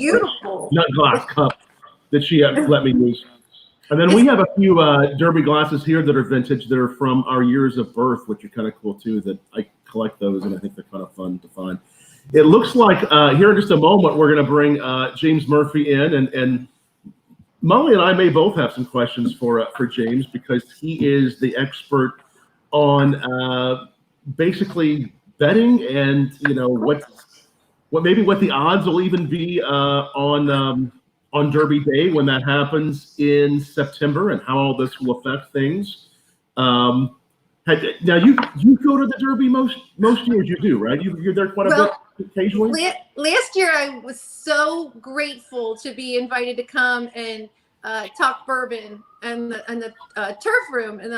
beautiful. Not glass, cup that she let me use. And then we have a few Derby glasses here that are vintage that are from our years of birth, which are kind of cool too. That I collect those, and I think they're kind of fun to find. It looks like here in just a moment we're going to bring James Murphy in, and Molly and I may both have some questions for James, because he is the expert on basically betting, and what the odds will even be on Derby Day when that happens in September, and how all this will affect things. Now you go to the Derby most years, you do, right? You're there quite a bit occasionally. Last year I was so grateful to be invited to come and talk bourbon and the turf room, and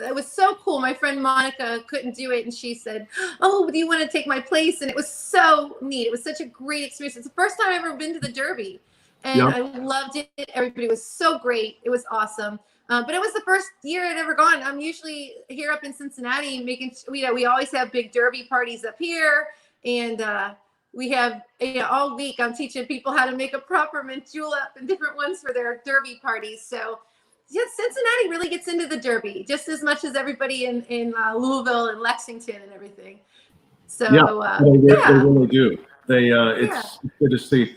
it was so cool. My friend Monica couldn't do it, and she said, "Oh, do you want to take my place?" And it was so neat. It was such a great experience. It's the first time I've ever been to the Derby. And I loved it. Everybody was so great. It was awesome. But it was the first year I'd ever gone. I'm usually here up in Cincinnati making, we always have big Derby parties up here. And we have, all week I'm teaching people how to make a proper mint julep and different ones for their Derby parties. So yeah, Cincinnati really gets into the Derby just as much as everybody in Louisville and Lexington and everything. So they really do. It's good to see.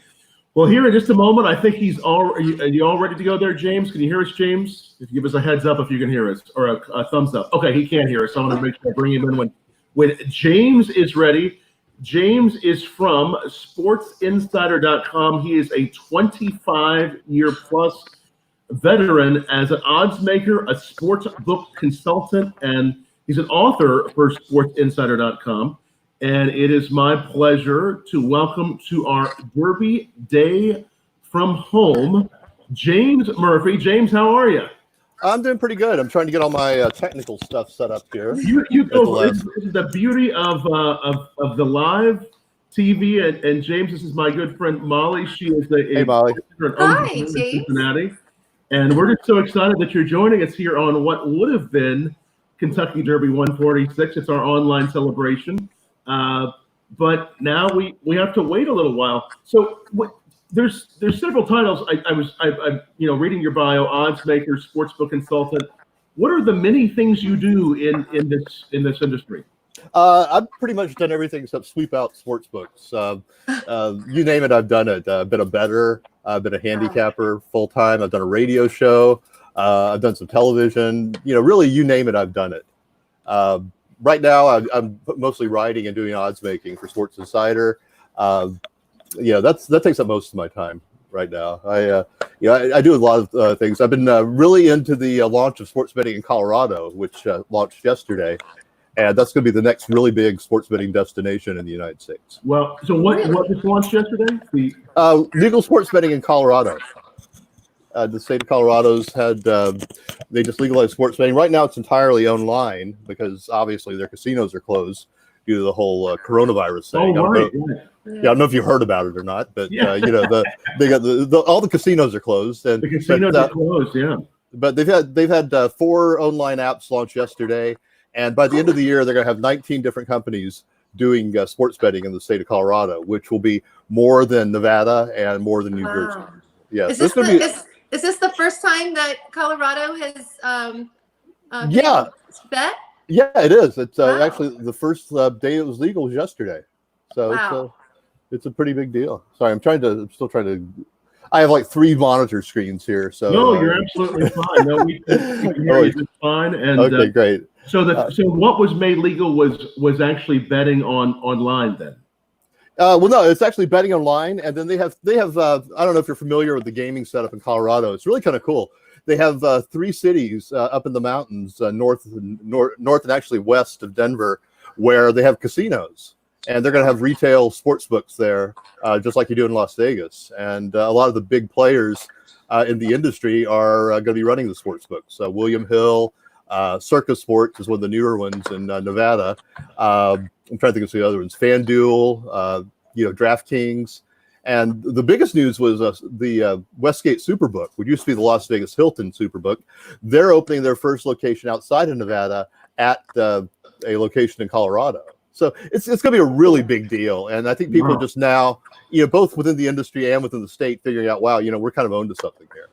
Well, here in just a moment, I think he's all. Are you all ready to go there, James? Can you hear us, James? If you give us a heads up if you can hear us, or a thumbs up. Okay, he can't hear us. So I want to make sure I bring him in when James is ready. James is from SportsInsider.com. He is a 25-year plus veteran as an odds maker, a sports book consultant, and he's an author for SportsInsider.com. And it is my pleasure to welcome to our Derby Day from home, James Murphy. James, how are you? I'm doing pretty good. I'm trying to get all my technical stuff set up here. You go. This is the beauty of the live TV. And James, this is my good friend Molly. She is Hey, Molly. Hi, James. Cincinnati. And we're just so excited that you're joining us here on what would have been Kentucky Derby 146. It's our online celebration. But now we have to wait a little while. So there's several titles. I was reading your bio: odds maker, sportsbook consultant. What are the many things you do in this industry? I've pretty much done everything except sweep out sports books. You name it, I've done it. I've been a bettor. I've been a handicapper full time. I've done a radio show. I've done some television. Really, you name it, I've done it. Right now, I'm mostly writing and doing odds making for Sports Insider. That takes up most of my time right now. I do a lot of things. I've been really into the launch of sports betting in Colorado, which launched yesterday, and that's going to be the next really big sports betting destination in the United States. Well, so what just launched yesterday? Legal sports betting in Colorado. The state of Colorado's had they just legalized sports betting. Right now, it's entirely online because obviously their casinos are closed due to the whole coronavirus thing. I don't know if you heard about it or not, but they got all the casinos are closed. And the casinos are closed, yeah. But they've had 4 online apps launch yesterday, and by the end of the year, they're going to have 19 different companies doing sports betting in the state of Colorado, which will be more than Nevada and more than New Jersey. Yeah, Is this the first time that Colorado has bet? Yeah, it is. It's actually the first day it was legal was yesterday. So it's a pretty big deal. Sorry, I'm still trying to. I have like 3 monitor screens here. So no, you're absolutely fine. No, we can hear you just fine. And okay, great. So what was made legal was actually betting online then. Well, no, it's actually betting online, and then they have. I don't know if you're familiar with the gaming setup in Colorado. It's really kind of cool. They have 3 cities up in the mountains, north and actually west of Denver, where they have casinos, and they're going to have retail sports books there, just like you do in Las Vegas. And a lot of the big players in the industry are going to be running the sports books. William Hill, Circus Sports is one of the newer ones in Nevada. I'm trying to think of the other ones. FanDuel, DraftKings. And the biggest news was the Westgate Superbook, which used to be the Las Vegas Hilton Superbook. They're opening their first location outside of Nevada at a location in Colorado. So it's going to be a really big deal. And I think people are just now, both within the industry and within the state figuring out, wow, we're kind of owned to something here.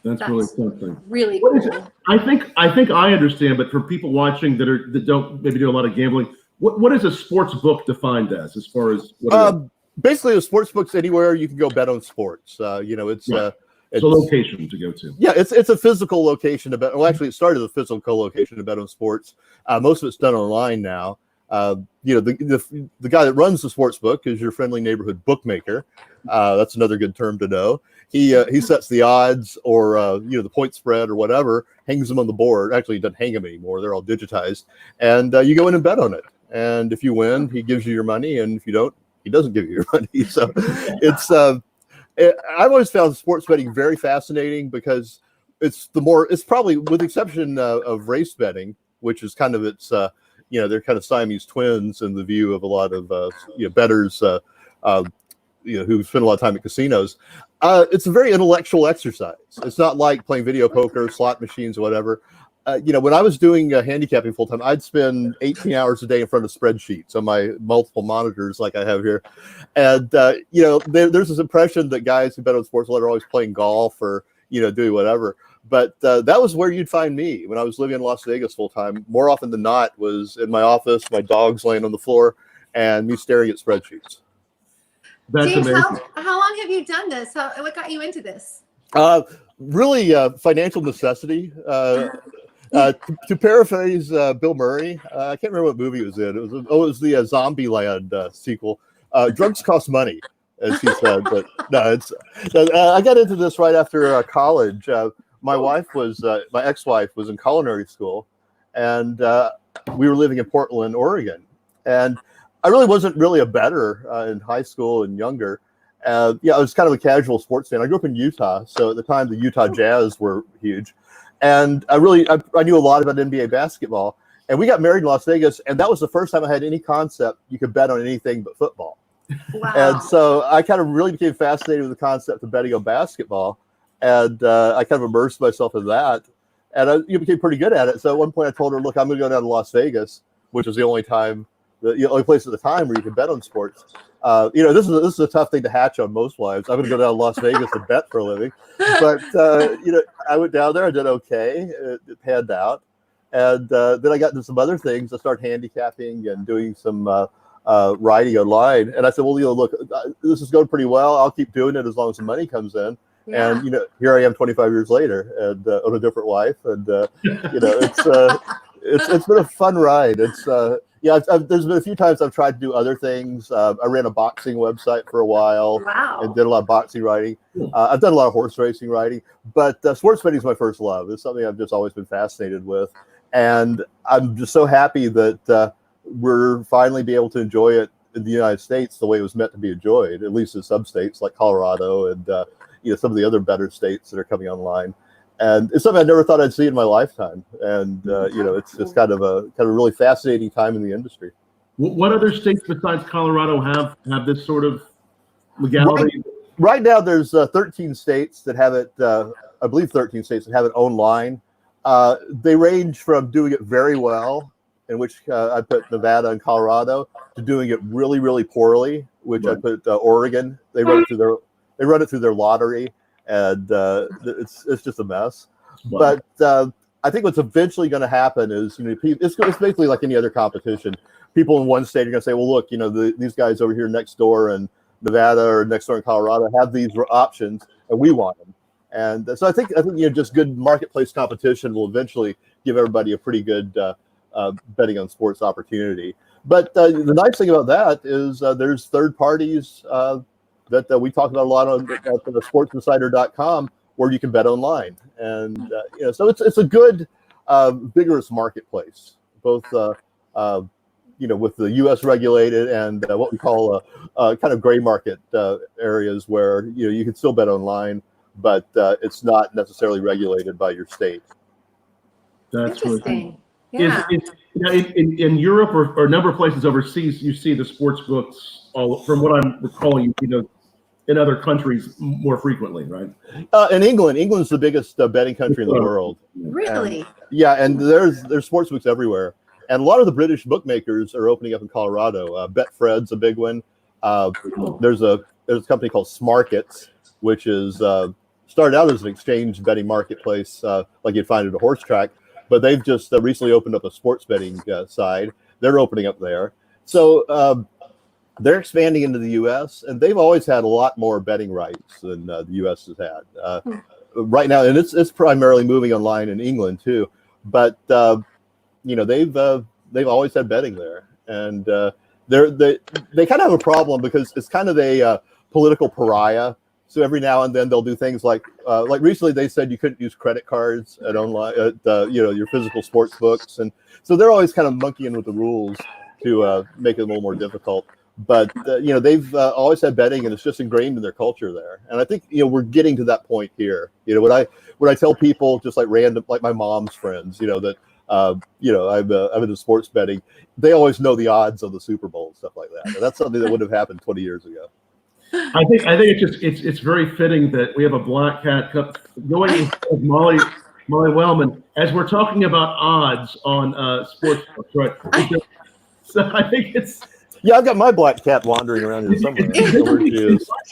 That's really something. Really cool. I think I understand, but for people watching that don't maybe do a lot of gambling, what is a sports book defined as far as basically a sports book's anywhere you can go bet on sports. It's a location to go to. Yeah, it's a physical location to bet. Well, actually, it started as a physical location to bet on sports. Most of it's done online now. The guy that runs the sports book is your friendly neighborhood bookmaker. That's another good term to know. He sets the odds or the point spread or whatever, hangs them on the board. Actually, he doesn't hang them anymore; they're all digitized. And you go in and bet on it. And if you win, he gives you your money, and if you don't, he doesn't give you your money. So it's I've always found sports betting very fascinating because it's probably, with the exception of race betting, which is kind of they're kind of Siamese twins in the view of a lot of bettors who spend a lot of time at casinos. It's a very intellectual exercise. It's not like playing video poker, slot machines, or whatever. When I was doing handicapping full time, I'd spend 18 hours a day in front of spreadsheets on my multiple monitors like I have here. And, there's this impression that guys who bet on sports are always playing golf or, doing whatever. But that was where you'd find me when I was living in Las Vegas full time. More often than not was in my office, my dogs laying on the floor, and me staring at spreadsheets. That's James, amazing. how long have you done this? What got you into this? Really, financial necessity. To paraphrase Bill Murray, I can't remember what movie it was in. It was the Zombieland sequel. Drugs cost money, as he said. But no, I got into this right after college. My ex-wife was in culinary school, and we were living in Portland, Oregon. And I really wasn't a bettor in high school and younger. I was kind of a casual sports fan. I grew up in Utah, so at the time the Utah Jazz were huge. And I knew a lot about NBA basketball. And we got married in Las Vegas, and that was the first time I had any concept you could bet on anything but football. Wow. And so I kind of really became fascinated with the concept of betting on basketball. And I kind of immersed myself in that. And I became pretty good at it. So at one point I told her, look, I'm going to go down to Las Vegas, which was the only place at the time where you could bet on sports. This is a tough thing to hatch on most wives. I'm going to go down to Las Vegas and bet for a living. But, I went down there. I did okay. It panned out. And then I got into some other things. I started handicapping and doing some writing online. And I said, well, look, this is going pretty well. I'll keep doing it as long as the money comes in. Yeah. And, here I am 25 years later and on a different wife. And, it's been a fun ride. It's, there's been a few times I've tried to do other things. I ran a boxing website for a while. Wow. And did a lot of boxing writing. I've done a lot of horse racing writing, but sports betting is my first love. It's something I've just always been fascinated with. And I'm just so happy that we're finally be able to enjoy it in the United States the way it was meant to be enjoyed, at least in some states like Colorado and some of the other better states that are coming online. And it's something I never thought I'd see in my lifetime. And it's kind of a really fascinating time in the industry. What other states besides Colorado have this sort of legality? Right now, there's 13 states that have it. I believe 13 states that have it online. They range from doing it very well, in which I put Nevada and Colorado, to doing it really, really poorly, which I put Oregon. They run it through their lottery. And it's just a mess. Wow. But I think what's eventually going to happen is, it's basically like any other competition. People in one state are going to say, well, look, these guys over here next door in Nevada or next door in Colorado have these options, and we want them. And so I think just good marketplace competition will eventually give everybody a pretty good betting on sports opportunity. But the nice thing about that is there's third parties that we talk about a lot on sportsinsider.com, where you can bet online. And so it's a good vigorous marketplace, both with the U.S. regulated and what we call kind of gray market areas where you can still bet online, but it's not necessarily regulated by your state. That's interesting. Yeah. In Europe or a number of places overseas, you see the sports books, from what I'm recalling, in other countries more frequently, right? In England's the biggest betting country in the world. Really? And there's sports books everywhere. And a lot of the British bookmakers are opening up in Colorado. Betfred's a big one. There's a company called Smarkets, which is started out as an exchange betting marketplace like you'd find at a horse track, but they've just recently opened up a sports betting side. They're opening up there. So they're expanding into the U.S., and they've always had a lot more betting rights than the U.S. has had. Right now, and it's primarily moving online in England too, but they've always had betting there, and they kind of have a problem because it's kind of a political pariah. So every now and then they'll do things like recently they said you couldn't use credit cards at online your physical sports books, and so they're always kind of monkeying with the rules to make it a little more difficult. But they've always had betting, and it's just ingrained in their culture there. And I think we're getting to that point here. When I tell people, just like my mom's friends, that I'm into sports betting, they always know the odds of the Super Bowl and stuff like that. And that's something that would have happened 20 years ago. I think it's very fitting that we have a Black Cat Cup going with Molly Wellman as we're talking about odds on sports books, right? So I think it's. Yeah, I've got my black cat wandering around here somewhere. It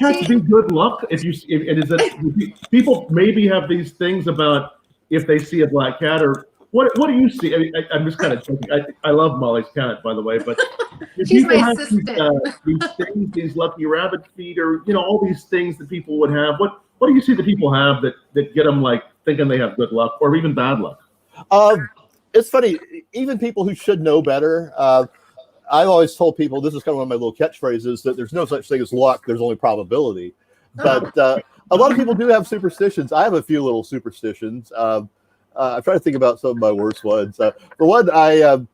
has to be good luck people maybe have these things about if they see a black cat or what do you see? I mean, I'm just kind of joking. I love Molly's cat, by the way, but She's my have assistant. these things, these lucky rabbit feet, or all these things that people would have. What do you see that people have that get them like thinking they have good luck or even bad luck? It's funny, even people who should know better. I've always told people, this is kind of one of my little catchphrases, that there's no such thing as luck, there's only probability. But a lot of people do have superstitions. I have a few little superstitions. I'm trying to think about some of my worst ones. For one, I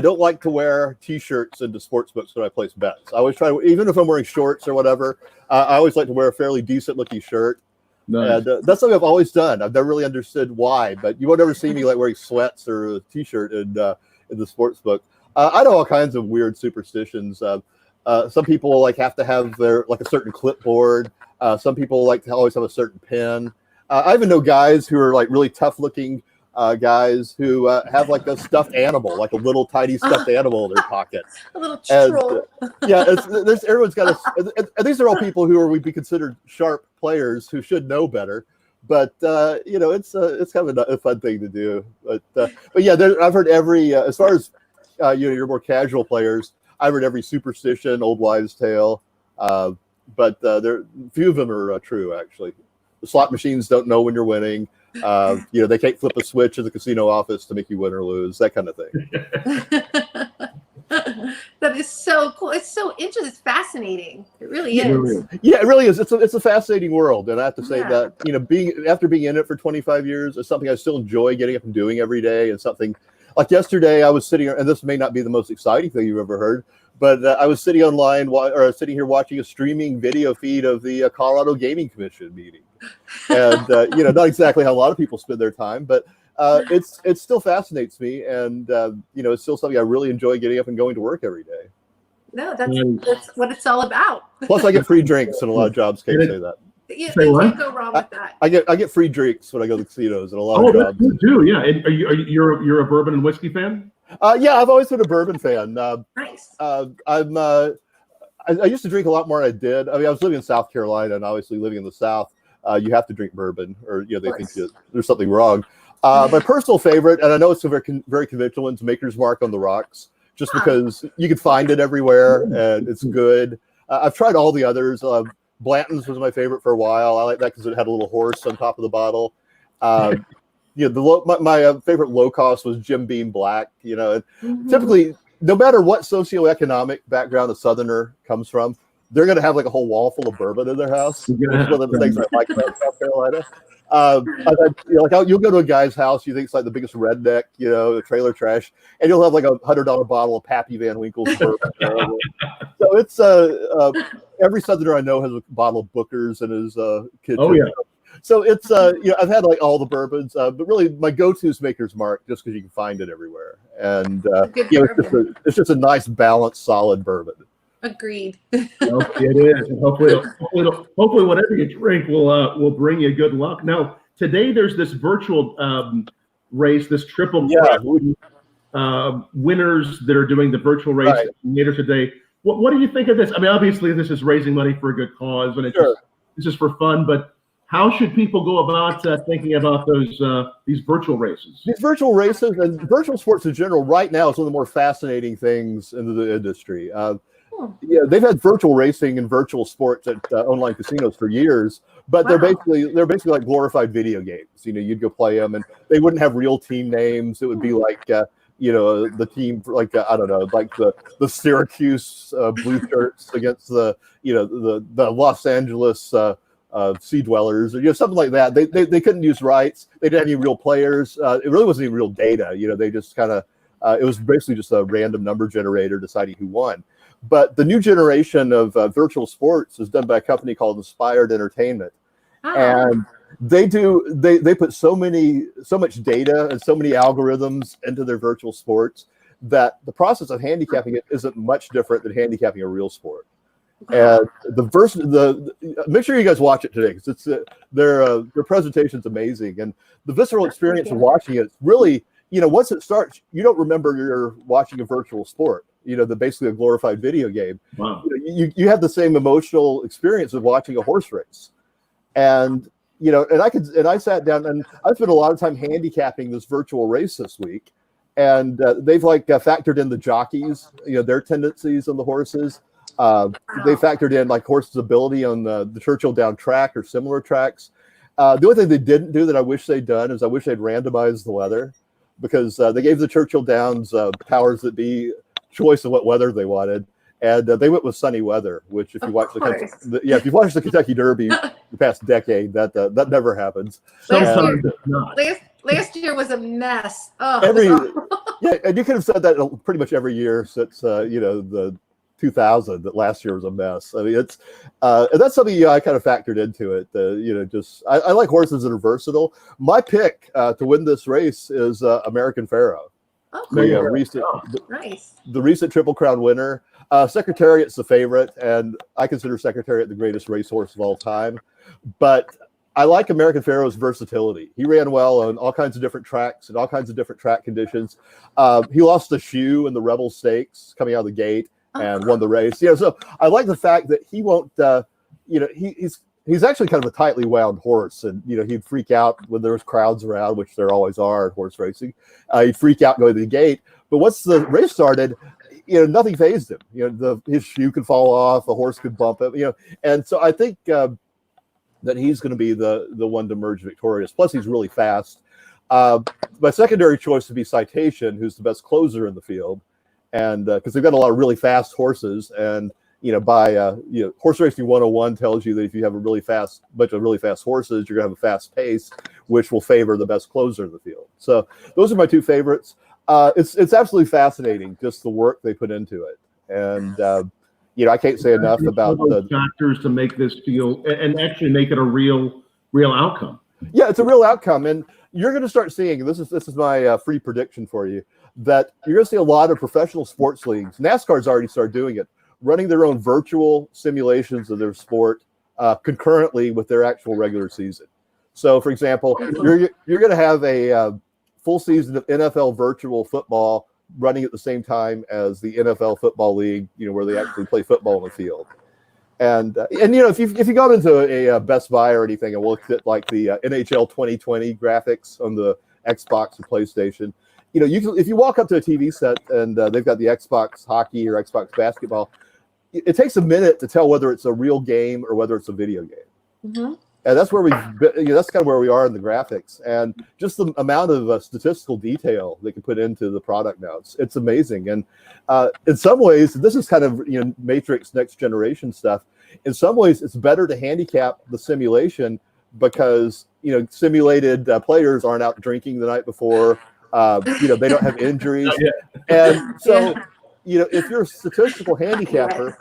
don't like to wear T-shirts into sports books when I place bets. I always try to, even if I'm wearing shorts or whatever, I always like to wear a fairly decent-looking shirt. Nice. And that's something I've always done. I've never really understood why, but you won't ever see me like wearing sweats or a T-shirt in the sports book. I know all kinds of weird superstitions. Some people have to have their a certain clipboard. Some people like to always have a certain pen. I even know guys who are really tough looking guys who have a stuffed animal, like a little tiny stuffed animal in their pocket. A little troll. Everyone's got and these are all people who would be considered sharp players who should know better. But it's kind of a fun thing to do. But yeah, I've heard every as far as your more casual players, I've heard every superstition, old wives' tale, but few of them are true. Actually, the slot machines don't know when you're winning. They can't flip a switch in the casino office to make you win or lose. That kind of thing. That is so cool. It's so interesting. It's fascinating. It really is. Yeah, it really is. It's a fascinating world, and I have to say that after being in it for 25 years, it's something I still enjoy getting up and doing every day. And something like yesterday, I was sitting, and this may not be the most exciting thing you've ever heard, but I was sitting online or sitting here watching a streaming video feed of the Colorado Gaming Commission meeting, and not exactly how a lot of people spend their time, but. It still fascinates me, and it's still something I really enjoy getting up and going to work every day. No, that's what it's all about. Plus, I get free drinks, and a lot of jobs can't say that. You can't go wrong with that. I get free drinks when I go to casinos, and a lot of jobs. You do, yeah. And you're a bourbon and whiskey fan? Yeah, I've always been a bourbon fan. Nice. I used to drink a lot more than I did. I mean, I was living in South Carolina, and obviously living in the South, you have to drink bourbon, or they think there's something wrong. My personal favorite, and I know it's a very conventional one, is Maker's Mark on the Rocks, just because you can find it everywhere and it's good. I've tried all the others. Blanton's was my favorite for a while. I like that because it had a little horse on top of the bottle. My favorite low cost was Jim Beam Black. Typically, no matter what socioeconomic background a Southerner comes from, they're going to have a whole wall full of bourbon in their house. Which is one of the things I like about South Carolina. You'll go to a guy's house you think it's the biggest redneck, the trailer trash, and you'll have a $100 bottle of Pappy Van Winkle's bourbon. So it's every Southerner I know has a bottle of Booker's in his kitchen. Oh yeah. So it's I've had all the bourbons, but really my go-to is Maker's Mark, just because you can find it everywhere, and it's just a nice, balanced, solid bourbon. Agreed. It is, and hopefully whatever you drink will bring you good luck. Now today there's this virtual race, this triple. Yeah. winners that are doing the virtual race later today. What do you think of this? I mean, obviously, this is raising money for a good cause, and this is for fun. But how should people go about thinking about these virtual races? These virtual races and virtual sports in general, right now, is one of the more fascinating things in the industry. Yeah, they've had virtual racing and virtual sports at online casinos for years, but they're basically like glorified video games. You know, you'd go play them, and they wouldn't have real team names. It would be like the team like I don't know, like the Syracuse Blue Shirts against the Los Angeles Sea Dwellers, or something like that. They couldn't use rights. They didn't have any real players. It really wasn't any real data. They just kind of it was basically just a random number generator deciding who won. But the new generation of virtual sports is done by a company called Inspired Entertainment, and they put so much data and so many algorithms into their virtual sports that the process of handicapping it isn't much different than handicapping a real sport. And make sure you guys watch it today, because it's their presentation's amazing, and the visceral experience of watching it, really, once it starts, you don't remember you're watching a virtual sport. Basically a glorified video game. Wow. You have the same emotional experience of watching a horse race, and I sat down and I spent a lot of time handicapping this virtual race this week, and they've factored in the jockeys, their tendencies on the horses. They factored in horses' ability on the Churchill Down track or similar tracks. The only thing they didn't do that I wish they'd done is I wish they'd randomized the weather, because they gave the Churchill Downs powers that be choice of what weather they wanted, and they went with sunny weather. Which, if you watch if you watch the Kentucky Derby the past decade, that never happens. Last year was a mess. Oh, and you could have said that pretty much every year since the 2000, that last year was a mess. I mean, it's and that's something I kind of factored into it. I like horses that are versatile. My pick to win this race is American Pharoah. Oh, cool. The recent Triple Crown winner. Secretariat's the favorite, and I consider Secretariat the greatest racehorse of all time. But I like American Pharoah's versatility. He ran well on all kinds of different tracks and all kinds of different track conditions. He lost the shoe in the Rebel Stakes coming out of the gate and won the race. So I like the fact that he won't. He's actually kind of a tightly wound horse, and he'd freak out when there was crowds around, which there always are in horse racing. He'd freak out going to the gate, but once the race started, nothing fazed him. His shoe could fall off, a horse could bump him, and so I think that he's going to be the one to emerge victorious. Plus, he's really fast. My secondary choice would be Citation, who's the best closer in the field, and because they've got a lot of really fast horses, and Horse Racing 101 tells you that if you have bunch of really fast horses, you're gonna have a fast pace, which will favor the best closer in the field. So those are my two favorites. It's absolutely fascinating, just the work they put into it, and I can't say enough about the factors to make this feel and actually make it a real outcome. Yeah, it's a real outcome, and you're going to start seeing. This is my free prediction for you, that you're going to see a lot of professional sports leagues. NASCAR's already started doing it, running their own virtual simulations of their sport concurrently with their actual regular season. So, for example, you're going to have a full season of NFL virtual football running at the same time as the NFL Football League, where they actually play football on the field. And if you go into a Best Buy or anything and look at the NHL 2020 graphics on the Xbox or PlayStation, if you walk up to a TV set and they've got the Xbox hockey or Xbox basketball, it takes a minute to tell whether it's a real game or whether it's a video game. Mm-hmm. And that's where that's kind of where we are in the graphics, and just the amount of statistical detail they can put into the product now. It's amazing. And in some ways, this is kind of Matrix Next Generation stuff. In some ways, it's better to handicap the simulation because simulated players aren't out drinking the night before. They don't have injuries, and so. If you're a statistical handicapper,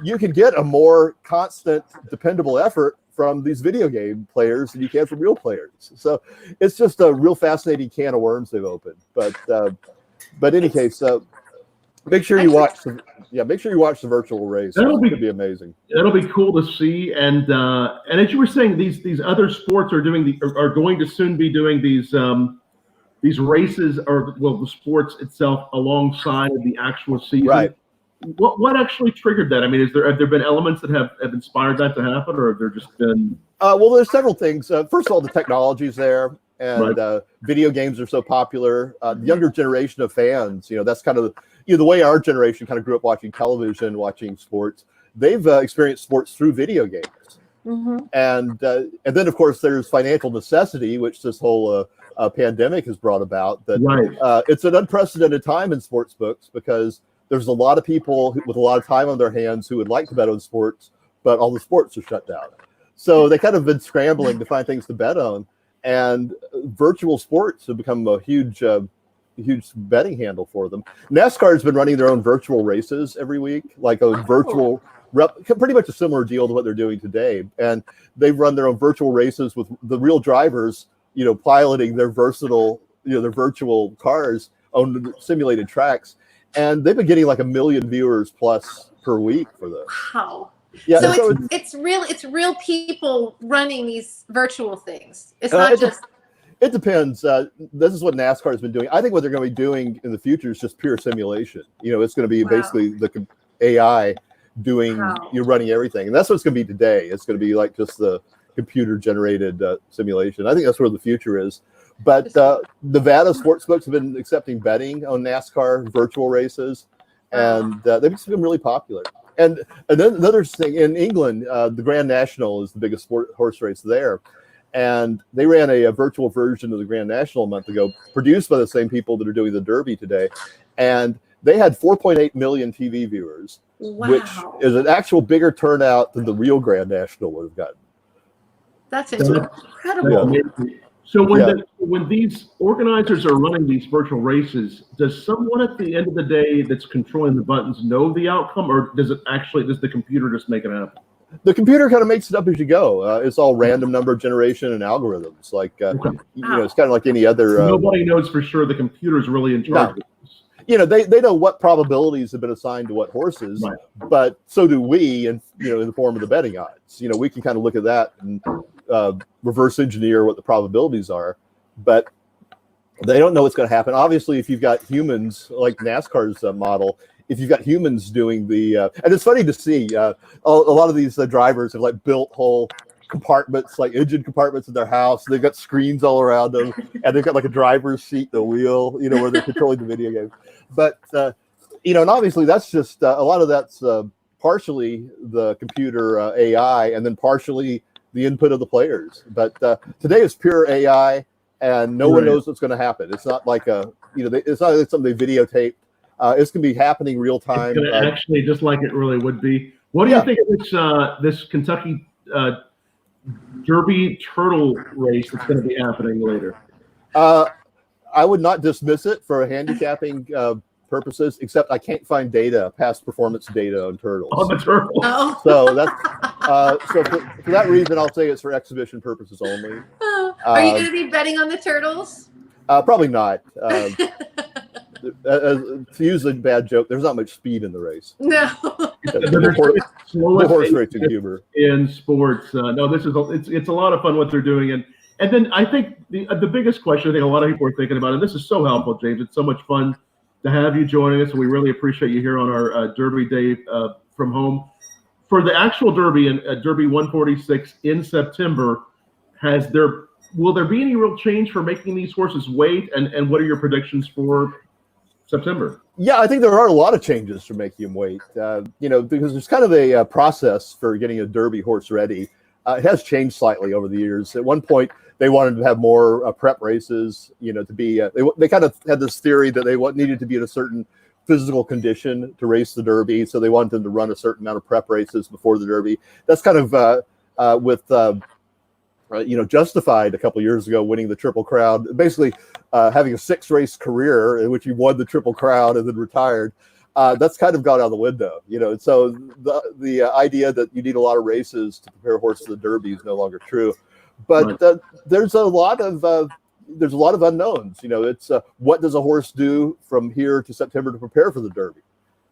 you can get a more constant, dependable effort from these video game players than you can from real players. So it's just a real fascinating can of worms they've opened. But in any case, make sure you watch the virtual race. It'll be amazing. It'll be cool to see. And as you were saying, these other sports are going to soon be doing these these races or the sports itself alongside of the actual season. Right. What actually triggered that? I mean, have there been elements that have inspired that to happen, or have there just been? Well, there's several things. First of all, the technology's there, and Right. video games are so popular. The younger generation of fans, that's kind of the way our generation kind of grew up watching television, watching sports. They've experienced sports through video games. Mm-hmm. And then of course there's financial necessity, which this whole pandemic has brought about. That Right. It's an unprecedented time in sports books because there's a lot of people with a lot of time on their hands who would like to bet on sports, but all the sports are shut down. So they kind of been scrambling to find things to bet on, and virtual sports have become a huge betting handle for them. NASCAR has been running their own virtual races every week, like a virtual. Pretty much a similar deal to what they're doing today, and they've run their own virtual races with the real drivers, piloting their their virtual cars on simulated tracks, and they've been getting like 1 million viewers plus per week for this. Wow. Yeah, So it's real people running these virtual things. It's not just. It depends. This is what NASCAR has been doing. I think what they're going to be doing in the future is just pure simulation. It's going to be basically the AI doing running everything, and that's what it's going to be today. It's going to be like just the computer generated simulation. I think that's where the future is. But Nevada sportsbooks have been accepting betting on NASCAR virtual races, and they've become really popular. And then another thing in England, the Grand National is the biggest horse race there, and they ran a virtual version of the Grand National a month ago, produced by the same people that are doing the Derby today, and they had 4.8 million TV viewers. Wow. Which is an actual bigger turnout than the real Grand National would have gotten. That's incredible. Yeah. So when these organizers are running these virtual races, does someone at the end of the day that's controlling the buttons know the outcome, or does the computer just make it happen? The computer kind of makes it up as you go. It's all random number generation and algorithms. Like it's kind of like any other. Nobody knows for sure. The computer is really in charge. No. They know what probabilities have been assigned to what horses, right. But so do we, and in the form of the betting odds. We can kind of look at that and reverse engineer what the probabilities are, but they don't know what's going to happen. Obviously, if you've got humans like NASCAR's model, if you've got humans doing and it's funny to see a lot of these drivers have like built whole compartments, like engine compartments in their house. They've got screens all around them, and they've got like a driver's seat, the wheel, where they're controlling the video game. But and obviously that's just a lot of that's partially the computer AI, and then partially the input of the players. But today is pure AI, and no one knows what's going to happen. It's not like it's not like something they videotape. It's going to be happening real time. It's actually just like it really would be. What do you think of this Kentucky Derby turtle race that's going to be happening later? I would not dismiss it for handicapping purposes, except I can't find past performance data on turtles. On the turtles. Oh. So that's so for that reason, I'll say it's for exhibition purposes only. Are you going to be betting on the turtles? Probably not. To use a bad joke, there's not much speed in the race. No. There's horse racing humor in sports. No, it's a lot of fun what they're doing, and then I think the biggest question I think a lot of people are thinking about, and this is so helpful, James. It's so much fun to have you joining us, and we really appreciate you here on our Derby Day from home. For the actual Derby and Derby 146 in September, will there be any real change for making these horses wait, and what are your predictions for September? Yeah, I think there are a lot of changes for making them wait. Because there's kind of a process for getting a Derby horse ready. It has changed slightly over the years. At one point, they wanted to have more prep races. To be they kind of had this theory that they needed to be in a certain physical condition to race the Derby, so they wanted them to run a certain amount of prep races before the Derby. That's kind of with Justified a couple of years ago winning the Triple Crown, basically having a 6-race career in which he won the Triple Crown and then retired. That's kind of gone out the window, And so the idea that you need a lot of races to prepare a horse for the Derby is no longer true. But there's a lot of unknowns. It's what does a horse do from here to September to prepare for the Derby?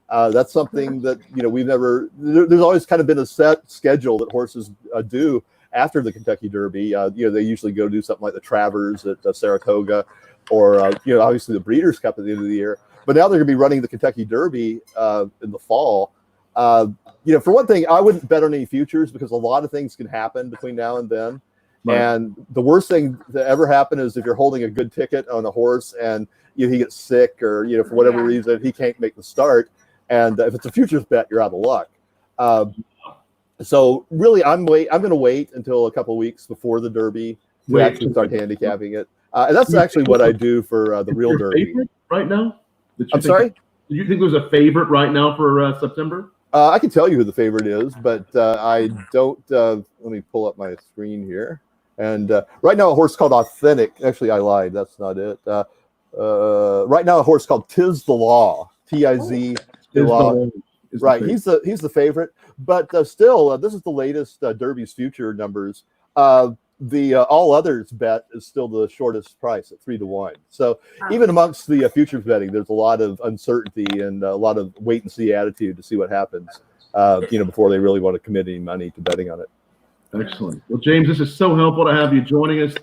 That's something that we've never. There's always kind of been a set schedule that horses do. after the Kentucky Derby. They usually go do something like the Travers at Saratoga, or obviously the Breeders' Cup at the end of the year. But now they're going to be running the Kentucky Derby in the fall. For one thing, I wouldn't bet on any futures because a lot of things can happen between now and then. Right. And the worst thing that ever happen is if you're holding a good ticket on a horse and he gets sick, or for whatever reason he can't make the start. And if it's a futures bet, you're out of luck. So really, I'm going to wait until a couple of weeks before the Derby to actually start handicapping it. And that's actually what I do for the real Derby right now. I'm sorry? Do you think there's a favorite right now for September? I can tell you who the favorite is, but I don't. Let me pull up my screen here. And right now, a horse called Authentic. Actually, I lied. That's not it. Right now, a horse called Tiz the Law. T-I-Z. The Law. Right. He's the favorite. But still, this is the latest Derby's future numbers. The all others bet is still the shortest price at 3-1. So even amongst the futures betting, there's a lot of uncertainty and a lot of wait and see attitude to see what happens, before they really want to commit any money to betting on it. Excellent. Well, James, this is so helpful to have you joining us.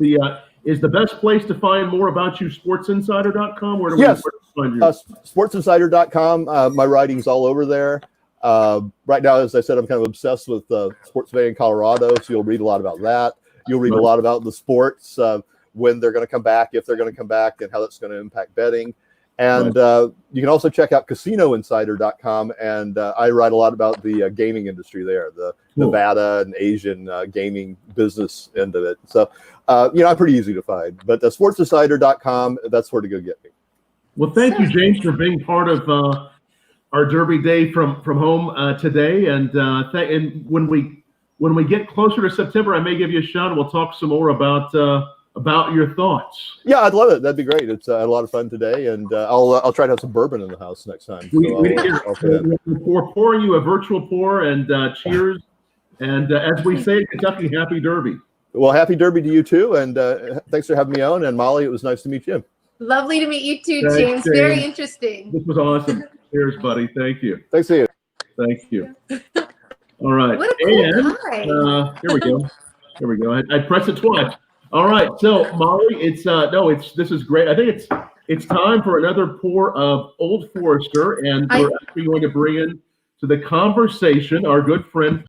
Is the best place to find more about you SportsInsider.com? Where do we find you? SportsInsider.com. My writing's all over there. Right now, as I said, I'm kind of obsessed with sports betting in Colorado, so you'll read a lot about that. You'll read a lot about the sports, when they're going to come back, if they're going to come back, and how that's going to impact betting. And you can also check out CasinoInsider.com, and I write a lot about the gaming industry there, the Nevada and Asian gaming business end of it. So, I'm pretty easy to find. But SportsInsider.com, that's where to go get me. Well, thank you, James, for being part of our Derby Day from home today. And when we get closer to September, I may give you a shot, and we'll talk some more about your thoughts. Yeah, I'd love it. That'd be great. It's a lot of fun today, and I'll try to have some bourbon in the house next time. We're pouring you a virtual pour, and cheers. And as we say in Kentucky, happy Derby. Well, happy Derby to you too, and thanks for having me on. And Molly, it was nice to meet you. Lovely to meet you too, James. Very interesting. This was awesome. Cheers, buddy. Thank you. Thanks to you. Thank you. All right. What a cool guy. Here we go. Here we go. I pressed it twice. All right. So Molly, this is great. I think it's time for another pour of Old Forester, and we're actually going to bring in to the conversation our good friend